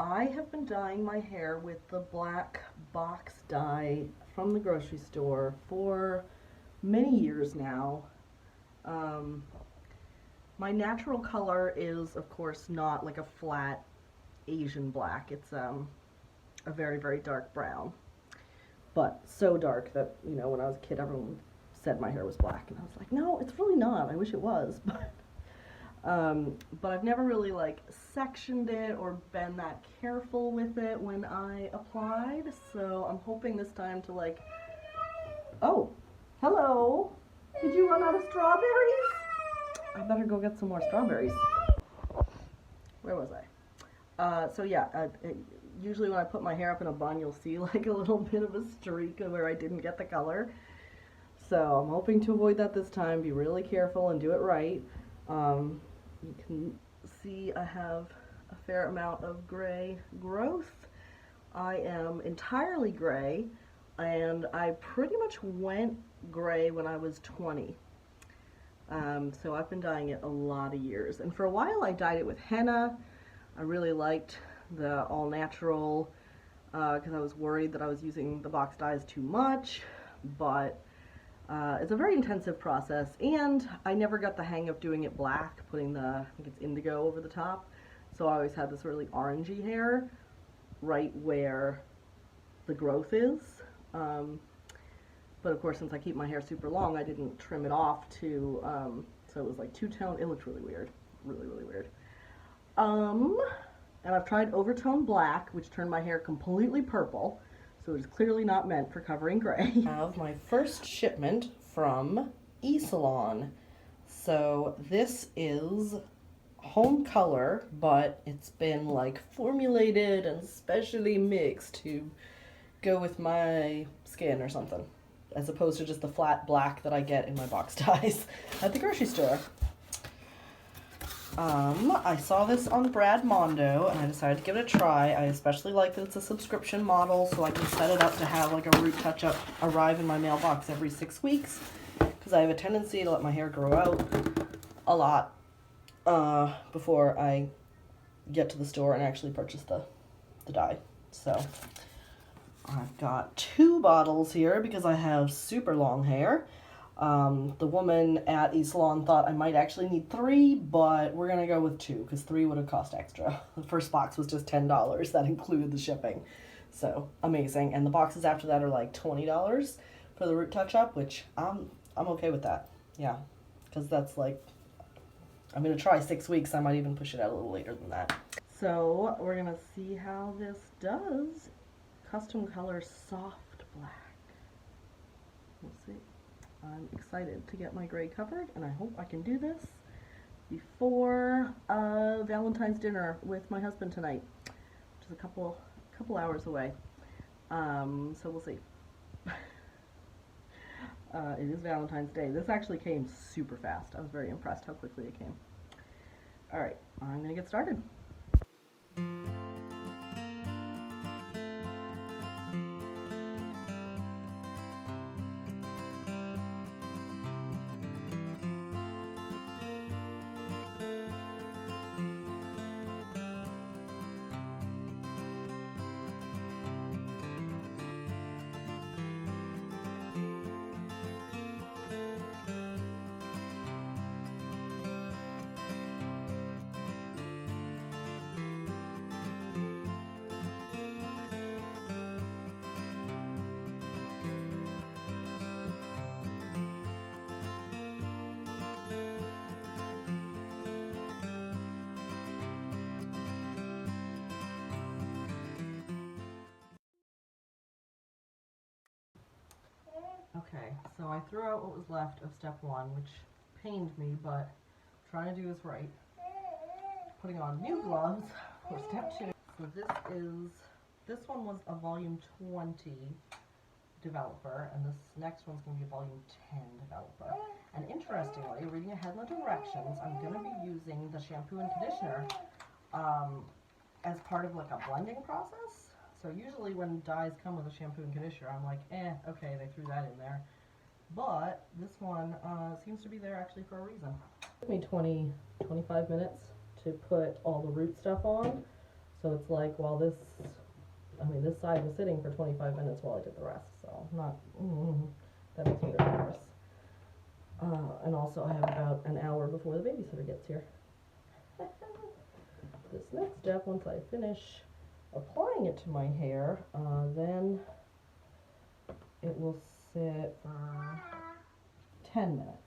I have been dyeing my hair with the black box dye from the grocery store for many years now. Um, my natural color is, of course, not like a flat Asian black. It's a very, very dark brown, but so dark that, when I was a kid, everyone said my hair was black, and I was like, no, it's really not. I wish it was, but I've never really like sectioned it or been that careful with it when I applied. So I'm hoping this time to like, oh, hello. Did you run out of strawberries? I better go get some more strawberries. Where was I? So yeah, usually when I put my hair up in a bun, you'll see like a little bit of a streak where I didn't get the color. So I'm hoping to avoid that this time, be really careful and do it right. You can see I have a fair amount of gray growth. I am entirely gray, and I pretty much went gray when I was 20. So I've been dyeing it a lot of years. And for a while I dyed it with henna. I really liked the all-natural because I was worried that I was using the box dyes too much, but it's a very intensive process, and I never got the hang of doing it black, putting I think it's indigo over the top, so I always had this really orangey hair right where the growth is. But of course, since I keep my hair super long, I didn't trim it off so it was like two-tone. It looked really weird. Really, really weird. And I've tried overtone black, which turned my hair completely purple. So it's clearly not meant for covering gray. I have my first shipment from esalon. So this is home color, but it's been like formulated and specially mixed to go with my skin or something, as opposed to just the flat black that I get in my box dyes at the grocery store. I saw this on Brad Mondo, and I decided to give it a try. I especially like that it's a subscription model, so I can set it up to have like a root touch-up arrive in my mailbox every 6 weeks, because I have a tendency to let my hair grow out a lot before I get to the store and actually purchase the dye. So I've got 2 bottles here because I have super long hair. The woman at esalon thought I might actually need 3, but we're gonna go with 2 because 3 would have cost extra. The first box was just $10. That included the shipping. So amazing. And the boxes after that are like $20 for the root touch-up, which I'm okay with that. Yeah, because that's like, I'm gonna try 6 weeks. I might even push it out a little later than that. So we're gonna see how this does. Custom color soft black. We'll see. I'm excited to get my gray covered, and I hope I can do this before Valentine's dinner with my husband tonight, which is a couple hours away. So we'll see. It is Valentine's Day. This actually came super fast. I was very impressed how quickly it came. All right, I'm gonna get started. Okay, so I threw out what was left of step 1, which pained me, but trying to do this right. Putting on new gloves for step 2. So this one was a volume 20 developer, and this next one's going to be a volume 10 developer. And interestingly, reading ahead in the directions, I'm going to be using the shampoo and conditioner as part of like a blending process. So usually when dyes come with a shampoo and conditioner, I'm like, okay, they threw that in there. But this one seems to be there actually for a reason. It took me 25 minutes to put all the root stuff on. So it's like while this, I mean, this side was sitting for 25 minutes while I did the rest, so not, that makes me very nervous. And also I have about an hour before the babysitter gets here. This next step, once I finish applying it to my hair, then it will sit for 10 minutes.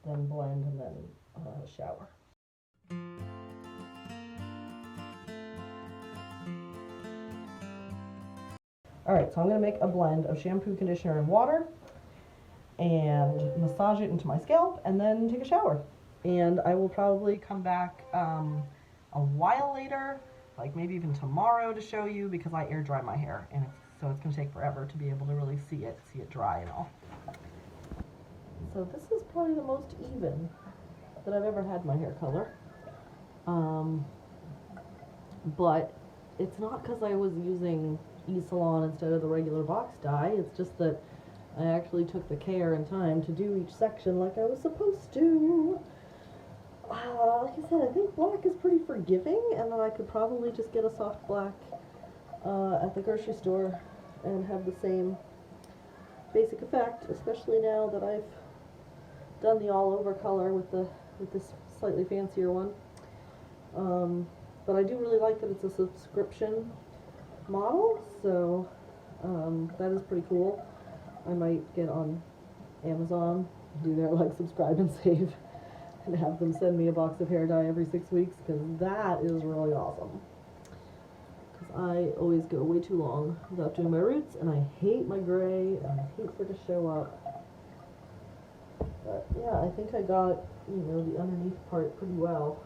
Then blend and then shower. Alright, so I'm going to make a blend of shampoo, conditioner, and water and massage it into my scalp and then take a shower. And I will probably come back a while later, like maybe even tomorrow, to show you, because I air dry my hair, and so it's going to take forever to be able to really see it dry and all. So this is probably the most even that I've ever had my hair color. But it's not because I was using esalon instead of the regular box dye. It's just that I actually took the care and time to do each section like I was supposed to. Like I said, I think black is pretty forgiving, and then I could probably just get a soft black at the grocery store and have the same basic effect, especially now that I've done the all-over color with this slightly fancier one. But I do really like that it's a subscription model, so that is pretty cool. I might get on Amazon, do their like subscribe and save, and have them send me a box of hair dye every 6 weeks, because that is really awesome. Because I always go way too long without doing my roots, and I hate my gray, and I hate for it to show up. But yeah, I think I got, the underneath part pretty well.